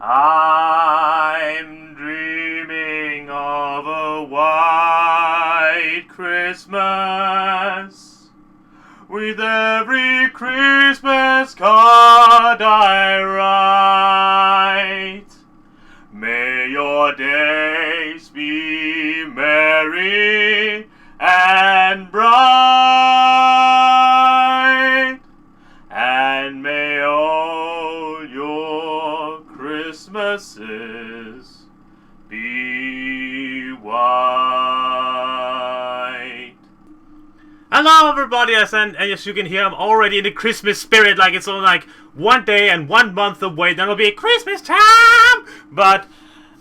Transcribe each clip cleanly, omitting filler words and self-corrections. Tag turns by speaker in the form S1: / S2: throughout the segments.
S1: I'm dreaming of a white Christmas. With every Christmas card I write, may your days be merry and bright, and may all your Christmases be white. Hello everybody, and as you can hear, I'm already in the Christmas spirit, like it's only like 1 day and 1 month away, then it'll be Christmas time! But,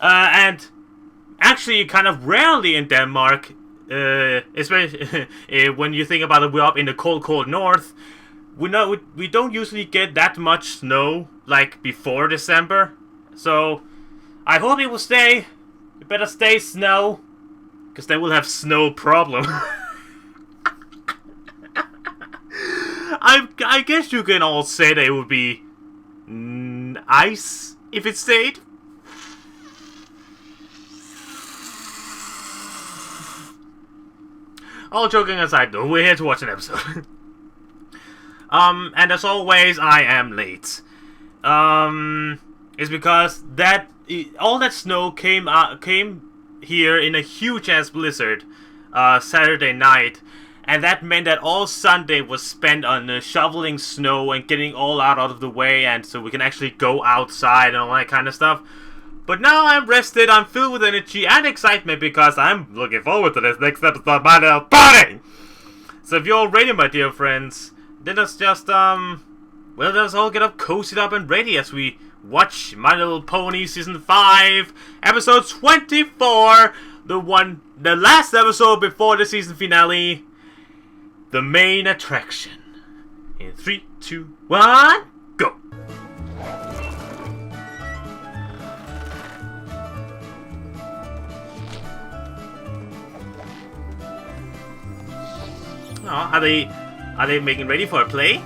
S1: and actually kind of rarely in Denmark, especially when you think about it, we're up in the cold north, we don't usually get that much snow, like, before December. So, I hope it will stay. It better stay snow, because then we'll have snow problem. I guess you can all say that it would be ice if it stayed. All joking aside though, we're here to watch an episode. And as always, I am late. It's because all that snow came here in a huge ass blizzard Saturday night. And that meant that all Sunday was spent on shoveling snow and getting all out of the way, and so we can actually go outside and all that kind of stuff. But now I'm rested, I'm filled with energy and excitement because I'm looking forward to this next episode of My Little Pony! So if you're all ready, my dear friends, then let's just, let's all get up, cozied up and ready as we watch My Little Pony Season 5, Episode 24, the last episode before the season finale. The main attraction. In 3, 2, 1, go! Oh, are they making ready for a play?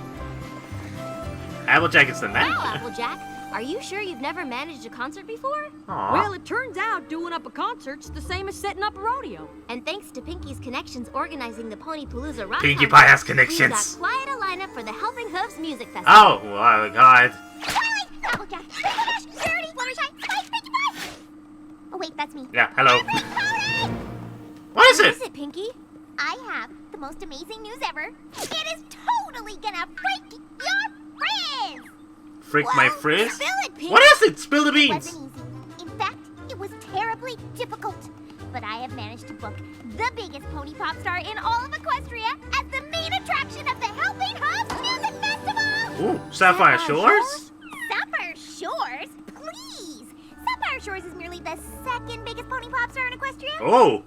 S1: Applejack is the man.
S2: Wow, Applejack. Are you sure you've never managed a concert before?
S3: Aww. Well, it turns out doing up a concert's the same as setting up a rodeo.
S2: And thanks to Pinky's connections organizing the Ponypalooza Rock
S1: Pinkie Pie has connections.
S2: We've got quite a lineup for the Helping Hooves Music Festival.
S1: Oh, my God.
S2: Twilight, Applejack, Flash, Rarity, Fluttershy, Spike, Pinkie Pie. Oh wait, that's me.
S1: Yeah, hello.
S2: Everybody!
S1: What is
S2: What
S1: it?
S2: is it, Pinky? I have the most amazing news ever. It is totally gonna break your frizz!
S1: Frick my frizz?
S2: Spill it, Pinky.
S1: What is it? Spill the
S2: It
S1: beans.
S2: wasn't easy. In fact, it was terribly difficult. But I have managed to book the biggest pony pop star in all of Equestria as the main attraction of the Helping Hooves Music Festival!
S1: Ooh, Sapphire Shores?
S2: Sapphire Shores? Please! Sapphire Shores is merely the second biggest pony pop star in Equestria.
S1: Oh.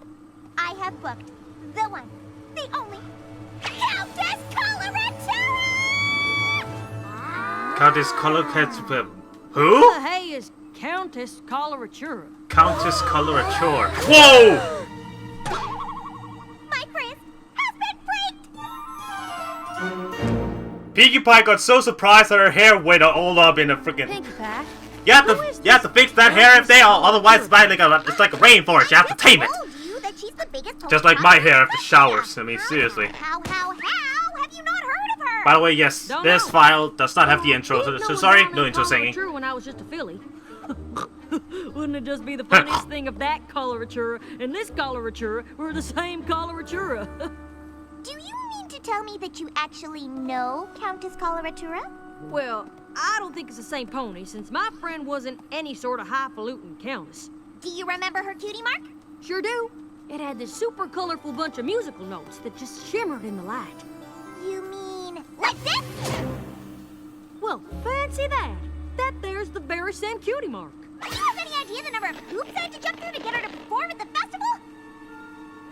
S2: I have booked the one, the only, Countess Coloratura!
S1: Countess Coloratura.
S3: Who
S1: Who?
S3: the hey is Countess Coloratura?
S1: Countess Coloratura. Whoa!
S2: My frizz has been freaked!
S1: Pinkie Pie got so surprised that her hair went all up in a freaking.
S3: Pinkie Pie.
S1: You have to fix that hair every day, otherwise it's like a rainforest. You have to tame it.
S2: Told you that she's the biggest
S1: Just
S2: pony
S1: like my
S2: pop
S1: hair
S2: star
S1: after
S2: in
S1: showers. I
S2: Equestria.
S1: mean, seriously.
S2: How have you not heard of her?
S1: By the way, yes,
S3: Don't
S1: this
S3: know.
S1: file does not have the intro,
S3: Didn't
S1: so
S3: know
S1: sorry,
S3: down
S1: no
S3: in
S1: intro singing.
S3: Coloratura when I was just a filly. Wouldn't it just be the funniest thing if that Coloratura and this Coloratura were the same Coloratura?
S2: Do you mean to tell me that you actually know Countess Coloratura?
S3: Well, I don't think it's the same pony, since my friend wasn't any sort of highfalutin countess.
S2: Do you remember her cutie mark?
S3: Sure do. It had this super colorful bunch of musical notes that just shimmered in the light.
S2: You mean like this?
S3: Well, fancy that. That there's the very same cutie mark.
S2: Do you have any idea the number of hoops I had to jump through to get her to perform at the festival?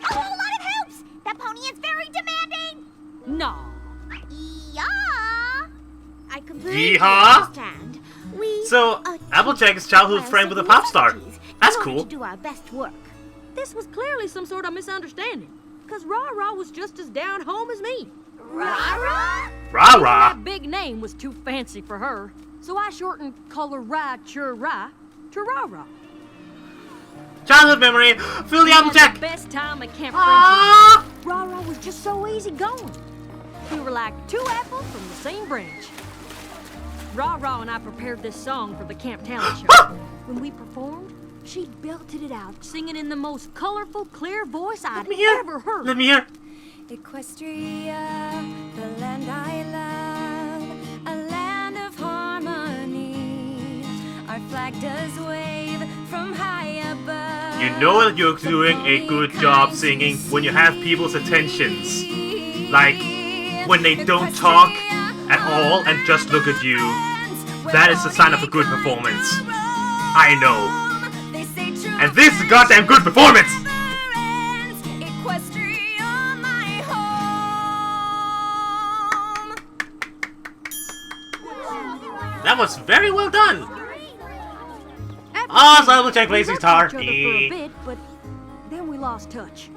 S2: A whole lot of hoops! That pony is very demanding!
S3: No.
S2: Yeah! I completely
S1: Yeehaw!
S2: understand. We
S1: So, Applejack is childhood friend with a pop star. That's cool.
S2: to do our best work.
S3: This was clearly some sort of misunderstanding. Because Ra-Ra was just as down home as me.
S2: Ra-Ra?
S1: Rah-rah.
S3: That big name was too fancy for her. So I shortened Coloratura to Ra-Ra.
S1: Childhood memory. Fill the Applejack.
S3: The best time at Camp
S1: Ah!
S3: Friendship. Ra-Ra was just so easy going. We were like two apples from the same branch. Ra-Ra and I prepared this song for the camp talent show. When we performed, she belted it out, singing in the most colorful, clear voice I'd ever heard.
S1: Let me hear.
S4: Equestria, the land I love, a land of harmony. Our flag does wave from high above.
S1: You know that you're doing a good job singing when you have people's attentions. Like, when they don't talk at all and just look at you. That is a sign of a good performance. I know. And this is a goddamn good performance! That was very well done! Oh, so Applejack plays guitar.
S3: For a bit, but then we lost touch.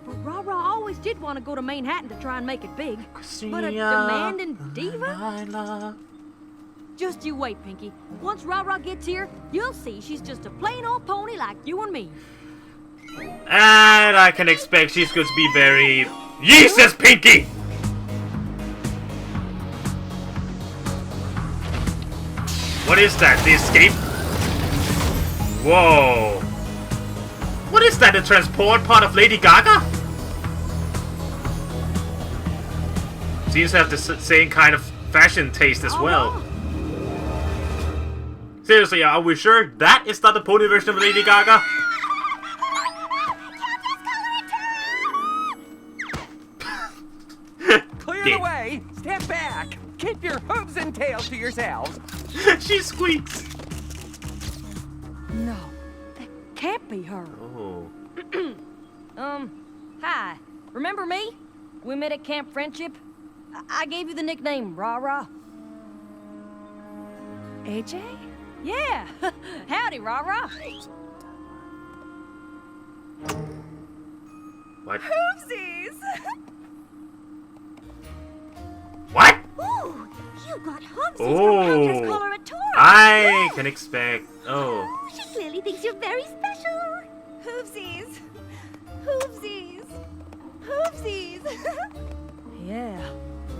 S3: But Ra-Ra always did want to go to Manhattan to try and make it big. But a demanding diva? Just you wait, Pinky. Once Ra-Ra gets here, you'll see she's just a plain old pony like you and me.
S1: And I can expect she's going to be very... Jesus, Pinky! What is that? The escape? Whoa. What is that? The transport part of Lady Gaga? Seems to have the same kind of fashion taste as well. Seriously, are we sure that is not the pony version of Lady Gaga?
S5: Clear the way! Step back! Keep your hooves and tails to yourselves!
S1: She squeaks!
S3: No, that can't be her.
S1: Oh.
S3: Hi. Remember me? We met at Camp Friendship. I gave you the nickname Ra-Ra.
S4: AJ?
S3: Yeah. Howdy, Ra-Ra.
S1: What?
S4: Oopsies!
S1: What?
S2: Ooh, you got Hoopsies from
S1: Oh.
S2: Countess Coloratura.
S1: I can expect... Oh.
S2: She clearly thinks you're very special.
S4: Hoopsies! Hoopsies! Hoopsies!
S3: Yeah.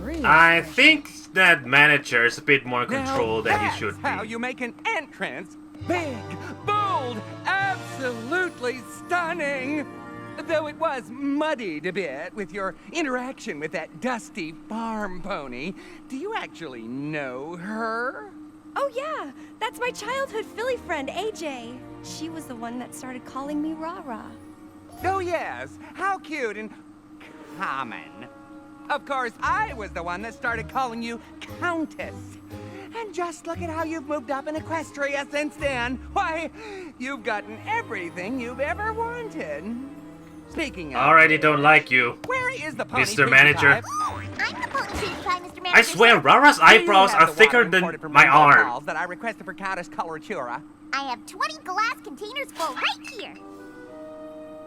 S3: Really
S1: I
S3: special.
S1: think that manager is a bit more in control than he
S5: That's
S1: should
S5: how
S1: be.
S5: you make an entrance. Big, bold, absolutely stunning. Though it was muddied a bit with your interaction with that dusty farm pony. Do you actually know her?
S4: Oh yeah, that's my childhood filly friend, AJ. She was the one that started calling me Ra-Ra.
S5: Oh yes, how cute and common. Of course, I was the one that started calling you Countess. And just look at how you've moved up in Equestria since then. Why, you've gotten everything you've ever wanted. Speaking of...
S1: Already don't like you,
S5: Where is the pony
S1: Mr. Manager.
S2: I'm the pony pie, Mr. Manager.
S1: I swear, Rara's eyebrows are thicker than my arm.
S5: that I requested for Countess Coloratura.
S2: I have 20 glass containers full right here.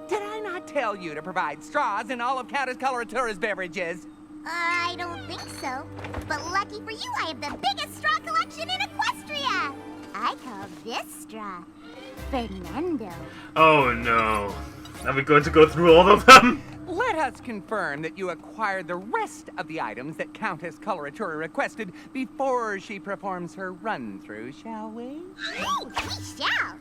S5: Did I not tell you to provide straws in all of Countess Coloratura's beverages?
S2: I don't think so. But lucky for you, I have the biggest straw collection in Equestria. I call this straw Fernando.
S1: Oh no. Are we going to go through all of them?
S5: Let us confirm that you acquired the rest of the items that Countess Coloratura requested before she performs her run-through, shall we?
S2: We shall.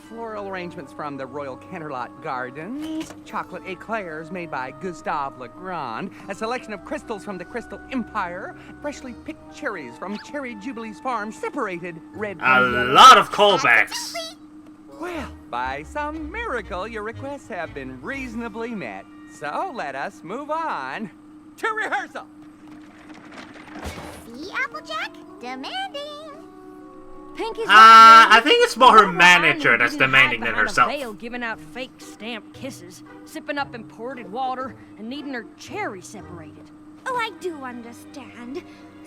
S5: Floral arrangements from the Royal Canterlot Gardens, chocolate eclairs made by Gustave Legrand, a selection of crystals from the Crystal Empire, freshly picked cherries from Cherry Jubilee's farm, separated red
S1: A
S5: and yellow.
S1: lot of callbacks.
S5: Well, by some miracle, your requests have been reasonably met. So let us move on to rehearsal.
S2: See, Applejack? Demanding.
S3: Pinky's
S1: I think it's more her manager that's
S3: Didn't hide
S1: demanding than
S3: behind a
S1: herself.
S3: veil, giving out fake stamped kisses, sipping up imported water, and needing her cherry separated.
S2: Oh, I do understand.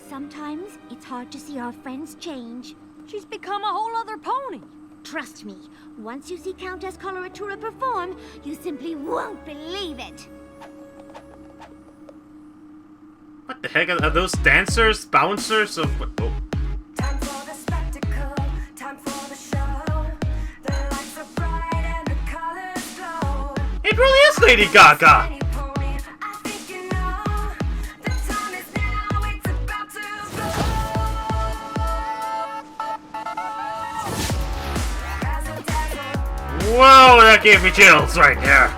S2: Sometimes it's hard to see our friends change.
S3: She's become a whole other pony.
S2: Trust me, once you see Countess Coloratura perform, you simply won't believe it.
S1: What the heck are those dancers, bouncers, of what? Oh.
S4: Time for the spectacle, time for the show.
S1: really is Lady Gaga. Whoa, that gave me chills right there.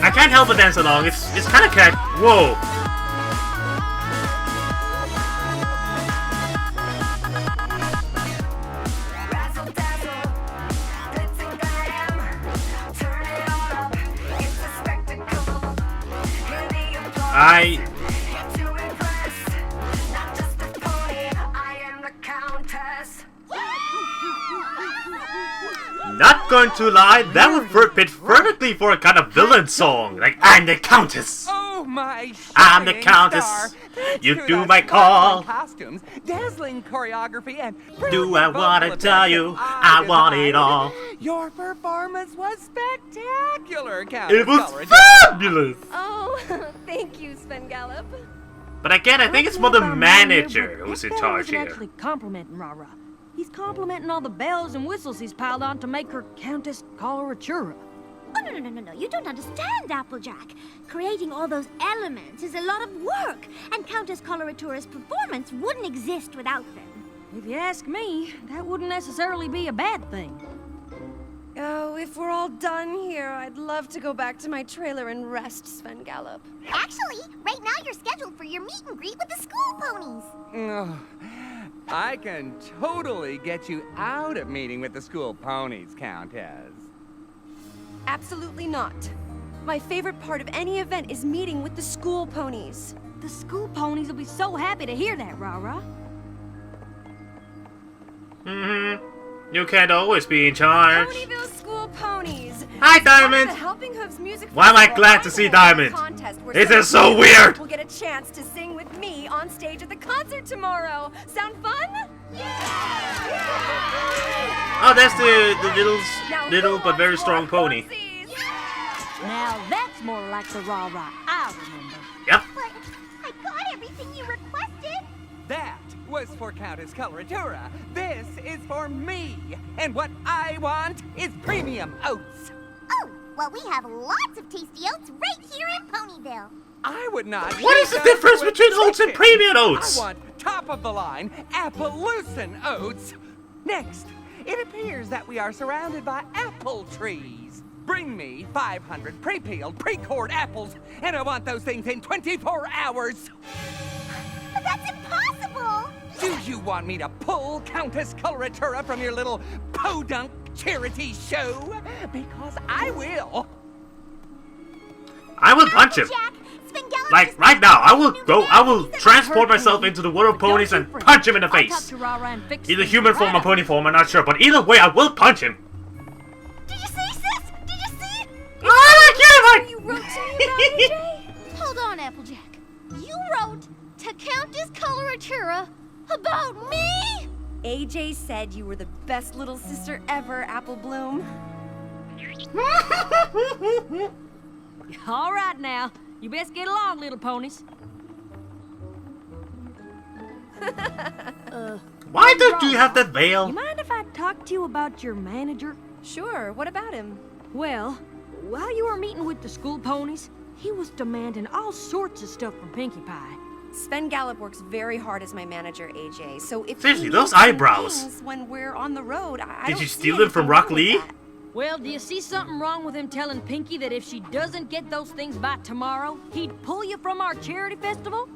S1: I can't help but dance along. It's kind of cat. Whoa. Not going to lie, that would fit perfectly for a kind of villain song. Like, I'm the Countess.
S5: Oh my!
S1: I'm the Countess. You do my call.
S5: Costumes, dazzling choreography, and
S1: do I wanna tell you? I want it all.
S5: Your performance was spectacular, Countess.
S1: It was fabulous.
S4: Oh, thank you, Sven Gallop.
S1: But again, I think it's more the manager who's in charge here.
S3: Actually complimenting Rara. He's complimenting all the bells and whistles he's piled on to make her Countess Coloratura.
S2: Oh, no. You don't understand, Applejack. Creating all those elements is a lot of work, and Countess Coloratura's performance wouldn't exist without them.
S3: If you ask me, that wouldn't necessarily be a bad thing.
S4: Oh, if we're all done here, I'd love to go back to my trailer and rest, Sven Gallop.
S2: Actually, right now you're scheduled for your meet and greet with the school ponies.
S5: Oh, I can totally get you out of meeting with the school ponies, Countess.
S4: Absolutely not. My favorite part of any event is meeting with the school ponies.
S3: The school ponies will be so happy to hear that, Rara.
S1: You can't always be in charge.
S4: Ponyville School Ponies.
S1: Hi, Diamond.
S4: The Helping Hooves Music
S1: Why am I
S4: Festival
S1: glad to see
S4: annual
S1: Diamond?
S4: contest where
S1: This
S4: some
S1: is so
S4: people
S1: weird.
S4: will get a chance to sing with me on stage at the concert tomorrow. Sound fun?
S1: Oh, that's the little but very strong pony.
S4: Posies?
S3: Now that's more like the Rara I remember.
S1: Yep.
S2: But I got everything you requested.
S5: That was for Countess Coloratura. This is for me. And what I want is premium oats.
S2: Oh, well, we have lots of tasty oats right here in Ponyville.
S5: I would not.
S1: What is the difference between oats and premium oats?
S5: I want top of the line Appaloosin oats. Next, it appears that we are surrounded by apple trees. Bring me 500 pre-peeled, pre-cored apples, and I want those things in 24 hours.
S2: But that's impossible.
S5: Do you want me to pull Countess Coloratura from your little podunk charity show? Because I will.
S1: I will punch him.
S2: Jack, Spengala
S1: Like
S2: just
S1: right now, I will
S2: new
S1: go. I will
S2: ponies.
S1: transport myself into the world of ponies and punch him in the
S3: I'll talk
S1: face.
S3: to Rara and fix
S1: Either
S3: things
S1: human form or
S3: right
S1: pony form, I'm not sure, but either way, I will punch him.
S2: Did you see, sis? Did you see?
S1: Ah,
S4: You wrote to me about AJ?
S2: Hold on, Applejack. You wrote to Countess Coloratura about me?
S4: AJ said you were the best little sister ever, Apple Bloom.
S3: All right now, you best get along, little ponies.
S1: Why don't you have that
S3: You
S1: veil?
S3: mind if I talk to you about your manager?
S4: Sure, what about him?
S3: Well, while you were meeting with the school ponies, he was demanding all sorts of stuff from Pinkie Pie.
S4: Sven Gallop works very hard as my manager, AJ. So if
S1: Seriously,
S4: he
S1: those
S4: needs some
S1: eyebrows.
S4: things when we're on the road, I
S1: Did
S4: don't
S1: you
S4: see
S1: steal them from
S4: anything
S1: Rock
S4: wrong with
S1: Lee?
S4: that.
S3: Well, do you see something wrong with him telling Pinkie that if she doesn't get those things by tomorrow, he'd pull you from our charity festival?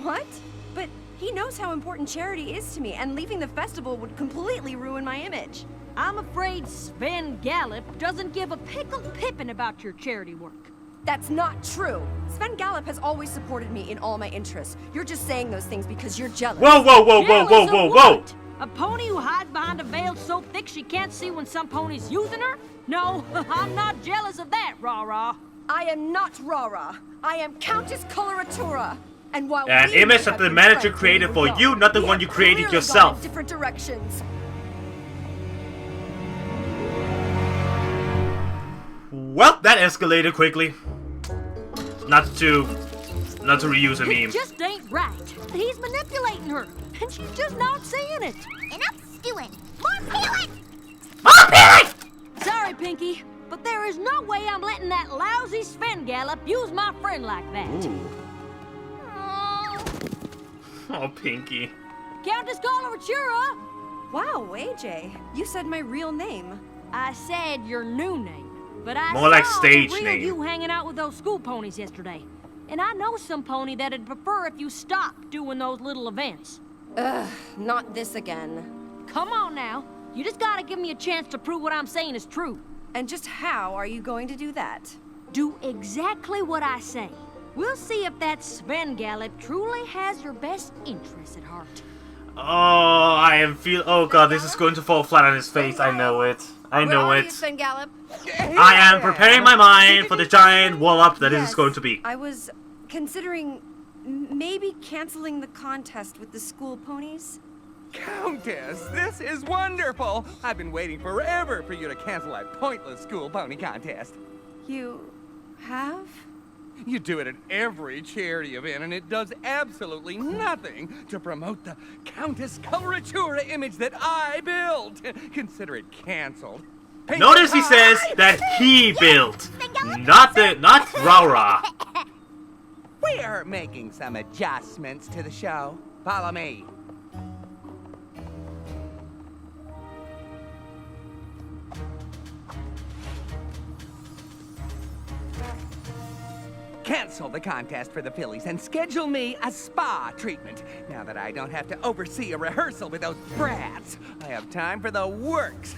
S4: What? But he knows how important charity is to me, and leaving the festival would completely ruin my image.
S3: I'm afraid Sven Gallop doesn't give a pickled pippin about your charity work.
S4: That's not true. Sven Gallop has always supported me in all my interests. You're just saying those things because you're jealous.
S1: Whoa, whoa, whoa, whoa,
S3: Jealous
S1: whoa,
S3: of
S1: whoa, whoa!
S3: what? A pony who hides behind a veil so thick she can't see when some pony's using her? No, I'm not jealous of that, Rah-Rah.
S4: I am not Rara. I am Countess Coloratura. And while
S1: An
S4: we
S1: image
S4: may
S1: that
S4: have
S1: the
S4: been
S1: manager
S4: friends
S1: created
S4: when we
S1: for
S4: were
S1: you,
S4: young,
S1: not the
S4: we
S1: one
S4: have
S1: you created
S4: clearly
S1: yourself.
S4: gone in different directions.
S1: Well, that escalated quickly. Not to reuse a
S3: It
S1: meme.
S3: just ain't right. He's manipulating her, and she's just not seeing it.
S2: Enough stewing. More peeling!
S1: More peeling!
S3: Sorry, Pinky, but there is no way I'm letting that lousy Svengallop use my friend like that.
S1: Ooh.
S2: Oh.
S1: Oh, Pinky.
S3: Countess Coloratura!
S6: Wow, AJ, you said my real name.
S3: I said your new name, but I
S1: More like
S3: saw
S1: stage
S3: the real
S1: name.
S3: you hanging out with those school ponies yesterday. And I know some pony that'd prefer if you stopped doing those little events.
S6: Ugh, not this again.
S3: Come on now. You just gotta give me a chance to prove what I'm saying is true.
S6: And just how are you going to do that?
S3: Do exactly what I say. We'll see if that Svengallop truly has your best interests at heart.
S1: Oh god, this is going to fall flat on his face. I know it. I know
S6: Where are
S1: it.
S6: you, Svengallop?
S1: I am preparing my mind for the giant wall-up that
S6: Yes,
S1: is going to be.
S6: I was considering maybe canceling the contest with the school ponies.
S5: Countess, this is wonderful. I've been waiting forever for you to cancel that pointless school pony contest.
S6: You have?
S5: You do it at every charity event, and it does absolutely nothing to promote the Countess Coloratura image that I built. Consider it canceled. Hey,
S1: Notice he says that he built, not Rara.
S5: We're making some adjustments to the show. Follow me. Cancel the contest for the fillies and schedule me a spa treatment. Now that I don't have to oversee a rehearsal with those brats, I have time for the works.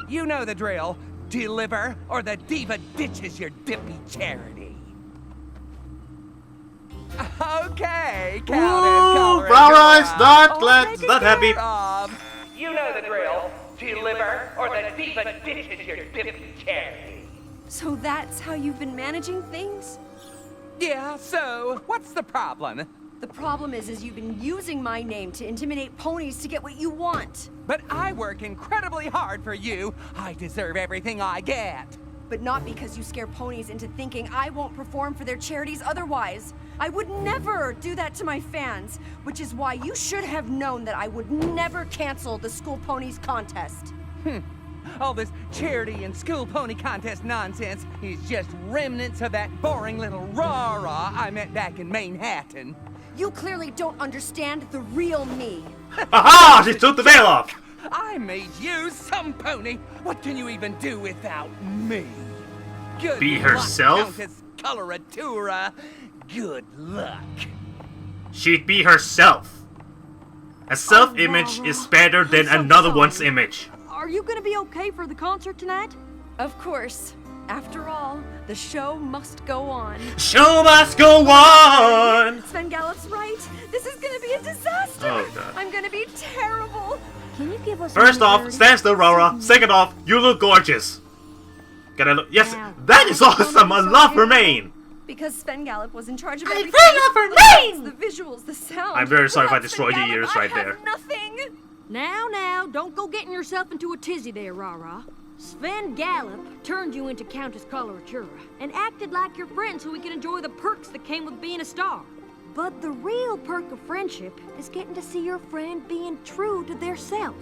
S5: You know the drill. Deliver, or the diva ditches your dippy charity. Okay, Countess
S1: Rara is not
S5: Coloratura.
S1: not happy.
S5: You know the drill. Deliver, or the diva ditches your dippy charity.
S6: So that's how you've been managing things?
S5: Yeah, so what's the problem?
S6: The problem is you've been using my name to intimidate ponies to get what you want.
S5: But I work incredibly hard for you. I deserve everything I get.
S6: But not because you scare ponies into thinking I won't perform for their charities otherwise. I would never do that to my fans, which is why you should have known that I would never cancel the School Ponies contest.
S5: All this charity and school pony contest nonsense is just remnants of that boring little rah-rah I met back in Manhattan.
S6: You clearly don't understand the real me.
S1: Aha! She took the veil off!
S5: I made you some pony. What can you even do without me? Good
S1: Be
S5: luck,
S1: herself?
S5: Countess Coloratura. Good luck.
S1: She'd be herself. A self-image is better than
S3: I'm so
S1: another
S3: sorry.
S1: one's image.
S3: Are you gonna be okay for the concert tonight?
S6: Of course. After all, the show must go on.
S1: Show must go on!
S6: Svengallop's right. This is gonna be a disaster.
S1: Oh, God.
S6: I'm gonna be terrible.
S3: Can you give us
S1: First
S3: any
S1: off,
S3: clarity?
S1: stand still, Rara. Second off, you look gorgeous. Can I look? Yes,
S3: Now,
S1: that is awesome. I love her mane.
S6: Because Svengallop was in charge of
S1: I
S6: everything.
S1: love her
S6: The lights,
S1: name!
S6: the visuals, the sound.
S1: I'm very sorry if I
S6: Without
S1: destroyed your
S6: Svengallop,
S1: ears right
S6: I
S1: there.
S6: have nothing.
S3: Now, don't go getting yourself into a tizzy there, Rara. Svengallop turned you into Countess Coloratura and acted like your friend so we could enjoy the perks that came with being a star. But the real perk of friendship is getting to see your friend being true to their self.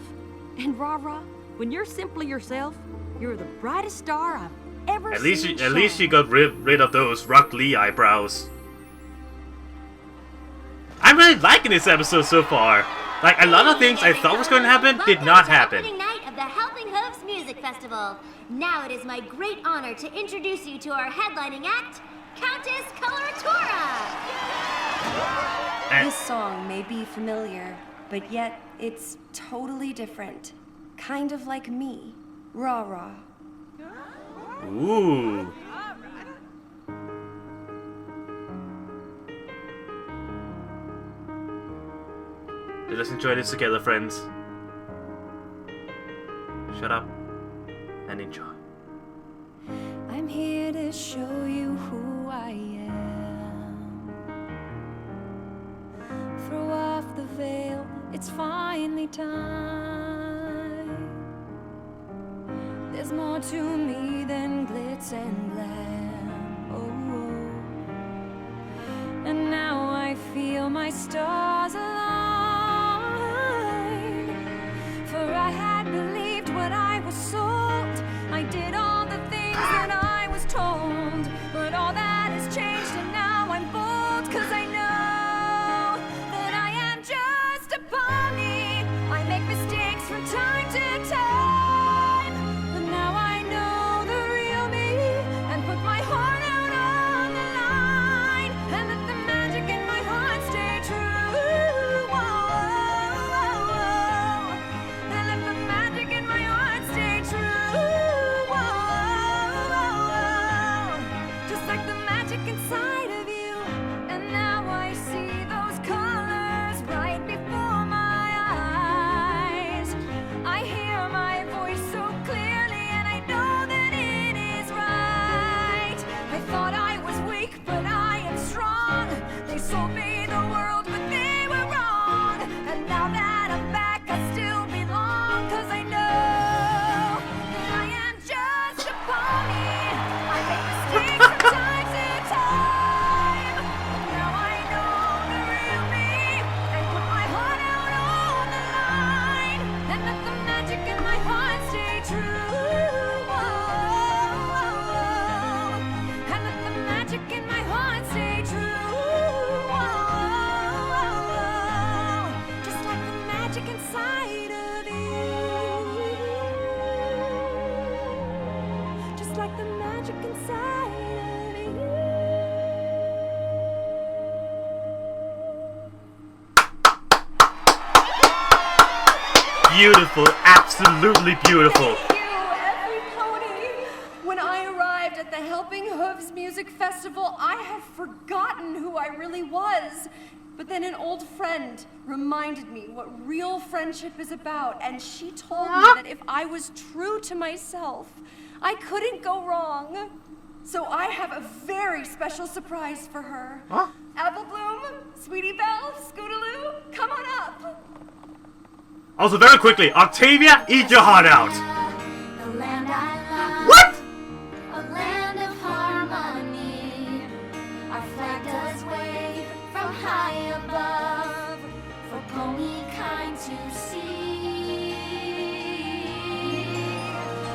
S3: And Rara, when you're simply yourself, you're the brightest star I've ever
S1: At
S3: seen.
S1: least you got rid of those Rock Lee eyebrows. I'm really liking this episode so far. Like, a lot of things I thought was going to happen did not happen.
S2: Opening night of the Helping Hooves Music Festival. Now it is my great honor to introduce you to our headlining act, Countess Coloratura.
S1: And
S6: This song may be familiar, but yet it's totally different. Kind of like me, Rara.
S1: ooh. Let us enjoy this together, friends. Shut up and enjoy.
S4: I'm here to show you who I am. Throw off the veil, it's finally time. There's more to me than glitz and glam. Oh, and now I feel my stars align. For I had believed what I was sold. I did all the things that I was told. But all that has changed and now I'm bold. 'Cause I know that I am just a pony. I make mistakes from time to time. But now I know the real me and put my heart out on the line. And let the magic in my heart stay true. Whoa, and let the magic in my heart stay true. Whoa, just like the magic inside of you. And now I see those colors right before my eyes. I hear my voice so clearly and I know that it is right. I thought I was weak, but I am strong. They sold me the world, but they were wrong. And now that I'm back, I still belong. 'Cause I know that I am just a pony. I make mistakes from time to time. Now I know the real me and put my heart out on the line. And let the magic in my heart stay true. Whoa, and let the magic in my heart stay true. Whoa, just like the magic inside of you. Just like the magic inside of you.
S1: Beautiful, absolutely beautiful.
S6: Thank you, every pony. When I arrived at the Helping Hooves Music Festival, I had forgotten who I really was. But then an old friend reminded me what real friendship is about, and she told me that if I was true to myself, I couldn't go wrong. So I have a very special surprise for her.
S1: Huh?
S6: Apple Bloom, Sweetie Belle, Scootaloo, come on up.
S1: Also, very quickly, Octavia, eat your heart out.
S4: The land I love.
S1: What?
S4: A land of harmony. Our flag does wave from high above for pony kind to see.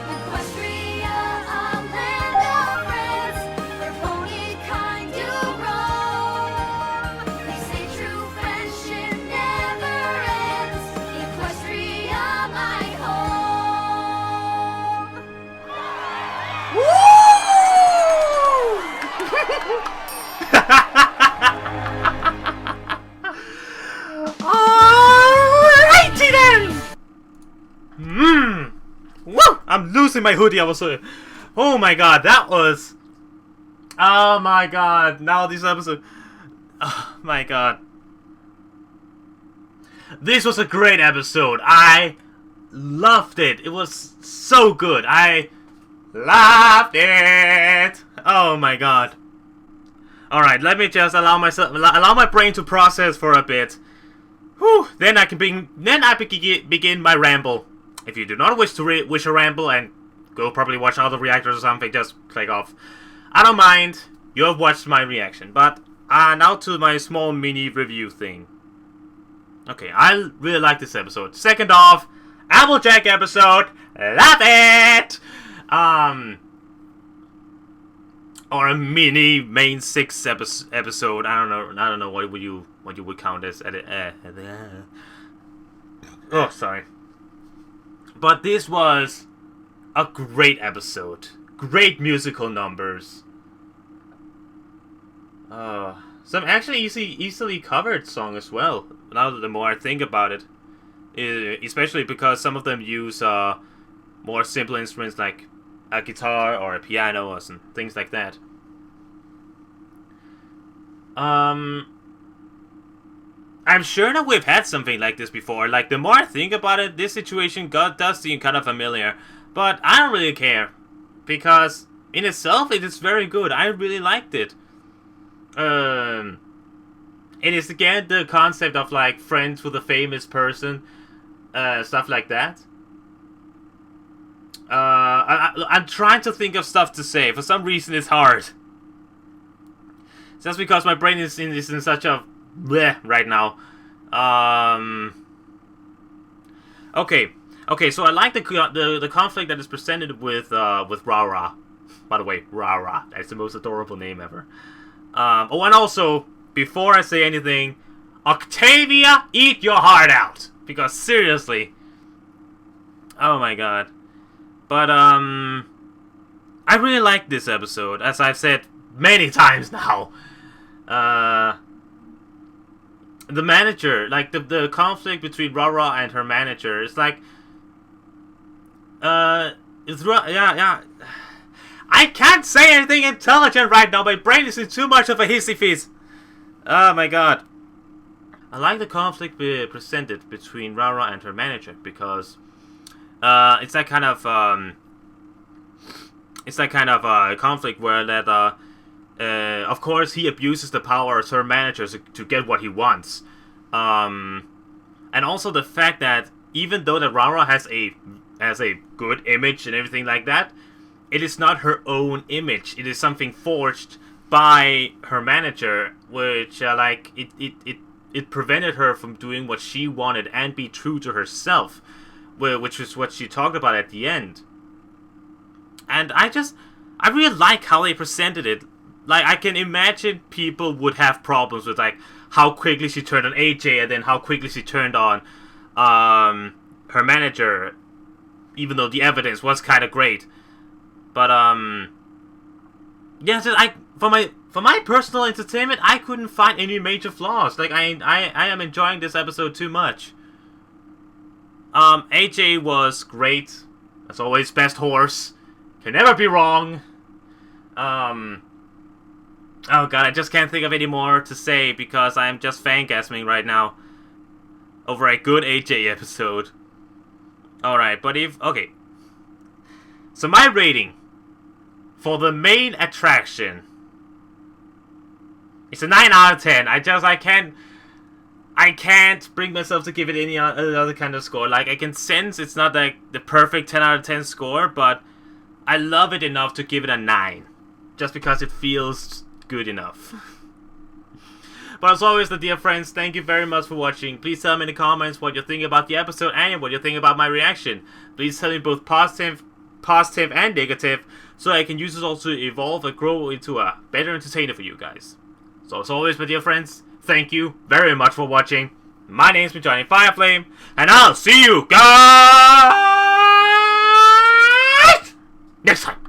S4: Equestria, a land of friends, where pony kind do roam. They say true friendship never ends. Equestria, my home.
S1: Alrighty then! Woo! I'm losing my hoodie. I was so... Oh my god, that was... Oh my god, now this episode... Oh my god. This was a great episode. I loved it. It was so good. I loved it. Oh my god. Alright, let me just allow my brain to process for a bit. Whew, then I can begin my ramble. If you do not wish to wish a ramble and go probably watch other reactors or something, just click off. I don't mind. You have watched my reaction, but now to my small mini review thing. Okay, I really like this episode. Second off, Applejack episode, love it. Or a mini main 6 episode. I don't know what you would count as. Oh, sorry. But this was a great episode. Great musical numbers. Some actually easily covered song as well. Now the more I think about it, especially because some of them use more simple instruments like a guitar or a piano or some things like that. I'm sure that we've had something like this before. Like, the more I think about it, this situation does seem kind of familiar. But I don't really care. Because, in itself, it is very good. I really liked it. It is, again, the concept of, like, friends with a famous person. Stuff like that. I'm trying to think of stuff to say. For some reason, it's hard. Just because my brain is in such a bleh right now. Okay. So I like the conflict that is presented with Ra. By the way, Ra. That's the most adorable name ever. Oh, and also, before I say anything, Octavia, eat your heart out. Because seriously, oh my god. But I really like this episode, as I've said many times now. The manager, like the conflict between Ra and her manager, it's like, yeah. I can't say anything intelligent right now. My brain is in too much of a hissy fit. Oh my god. I like the conflict presented between Ra and her manager because it's that kind of conflict where that of course he abuses the power of her manager to get what he wants, and also the fact that even though that Ra has a good image and everything like that, it is not her own image. It is something forged by her manager, which it prevented her from doing what she wanted and be true to herself, which is what she talked about at the end. And I really like how they presented it. Like, I can imagine people would have problems with, like, how quickly she turned on AJ and then how quickly she turned on her manager, even though the evidence was kind of great. But yeah, for my personal entertainment, I couldn't find any major flaws. Like, I am enjoying this episode too much. AJ was great, as always. Best horse, can never be wrong. Oh god, I just can't think of any more to say because I'm just fangasming right now over a good AJ episode. Alright, but okay. So my rating for the main attraction is a 9 out of 10. I can't bring myself to give it any other kind of score. Like, I can sense it's not like the perfect 10 out of 10 score, but I love it enough to give it a 9. Just because it feels good enough. But as always, dear friends, thank you very much for watching. Please tell me in the comments what you think about the episode and what you think about my reaction. Please tell me both positive and negative, so I can use this all to evolve and grow into a better entertainer for you guys. So as always, my dear friends, thank you very much for watching. My name's been JohnnyFerno, and I'll see you guys next time.